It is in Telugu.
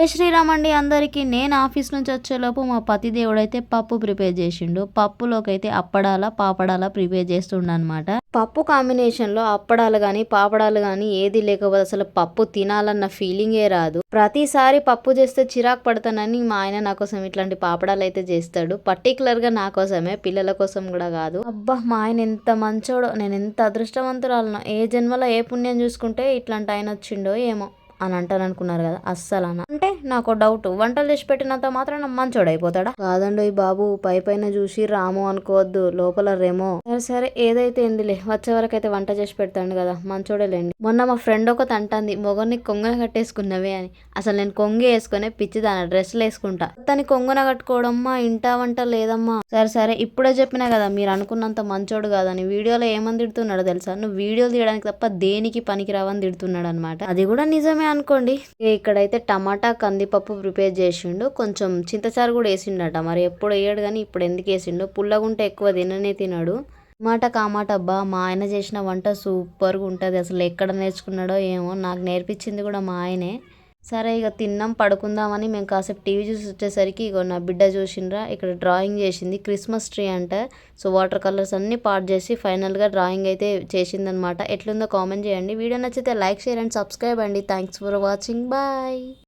జై శ్రీరామ్ అండి అందరికీ. నేను ఆఫీస్ నుంచి వచ్చేలోపు మా పతిదేవుడైతే పప్పు ప్రిపేర్ చేసిండు. పప్పులోకైతే అప్పడాల, పాపడాల ప్రిపేర్ చేస్తుండనమాట. పప్పు కాంబినేషన్‌లో అప్పడాలు గానీ, పాపడాలు గానీ ఏది లేకపోతే అసలు పప్పు తినాలన్న ఫీలింగే రాదు. ప్రతిసారి పప్పు చేస్తే చిరాకు పడతానని మా ఆయన నా కోసం ఇట్లాంటి పాపడాలైతే చేస్తాడు. పర్టిక్యులర్‌గా నా కోసమే, పిల్లల కోసం గూడా గాదు. అబ్బా! మా ఆయన ఎంత మంచోడో, నేనెంత అదృష్టవంతురాలినో, ఏ జన్మలో ఏ పుణ్యం చూసుకుంటే ఇట్లాంటి ఆయనొచ్చిండో ఏమో అని అంటారనుకున్నారు కదా, అస్సలనా. అంటే నాకు డౌట్, వంటలు చేసి పెట్టినంత మాత్రాన మంచోడైపోతాడా? కాదండోయ్ బాబు, పైపైన చూసి రాము అనుకోవద్దు, లోపల రేమో. సరే సరే ఏదైతే ఏందిలే, వచ్చే వరకు అయితే వంట చేసి పెడతాడు కదా, మంచోడేలేండి. మొన్న మా ఫ్రెండ్ ఒకటి అంటుంది, మొగన్ని కొంగున కట్టేసుకున్నవే అని. అసలు నేను కొంగి వేసుకునే పిచ్చిదాన డ్రెస్సులు వేసుకుంటా, తని కొంగున కట్టుకోవడమ్మా ఇంటా వంట లేదమ్మా. సరే సరే ఇప్పుడే చెప్పినా కదా మీరు అనుకున్నంత మంచోడు కాదని. వీడియోలో ఏమని తిడుతున్నాడో తెలుసా, నువ్వు వీడియోలు తీయడానికి తప్ప దేనికి పనికి రావని తిడుతున్నాడు అనమాట. అది కూడా నిజమే అనుకోండి. ఇక్కడైతే టమాటా కందిపప్పు ప్రిపేర్ చేసిండు, కొంచెం చింతచారు కూడా వేసిండట. మరి ఎప్పుడు వేయడు కానీ ఇప్పుడు ఎందుకు వేసిండు, పుల్లగుంటే ఎక్కువ తిననే తినడు. మాట కామాట అబ్బా, మా ఆయన చేసిన వంట సూపర్గా ఉంటుంది. అసలు ఎక్కడ నేర్చుకున్నాడో ఏమో, నాకు నేర్పించింది కూడా మా ఆయనే. సరే ఇక తిన్నాం పడుకుందామని మేము కాసేపు టీవీ చూసి వచ్చేసరికి ఇగో నా బిడ్డ చూసిండ్రా ఇక్కడ డ్రాయింగ్ చేసింది, క్రిస్మస్ ట్రీ అంట. సో వాటర్ కలర్స్ అన్నీ పాట్ చేసి ఫైనల్గా డ్రాయింగ్ అయితే చేసిందనమాట. ఎట్లుందో కామెంట్ చేయండి. వీడియో నచ్చితే లైక్, షేర్ అండ్ సబ్స్క్రైబ్ అండి. Thanks for watching, bye.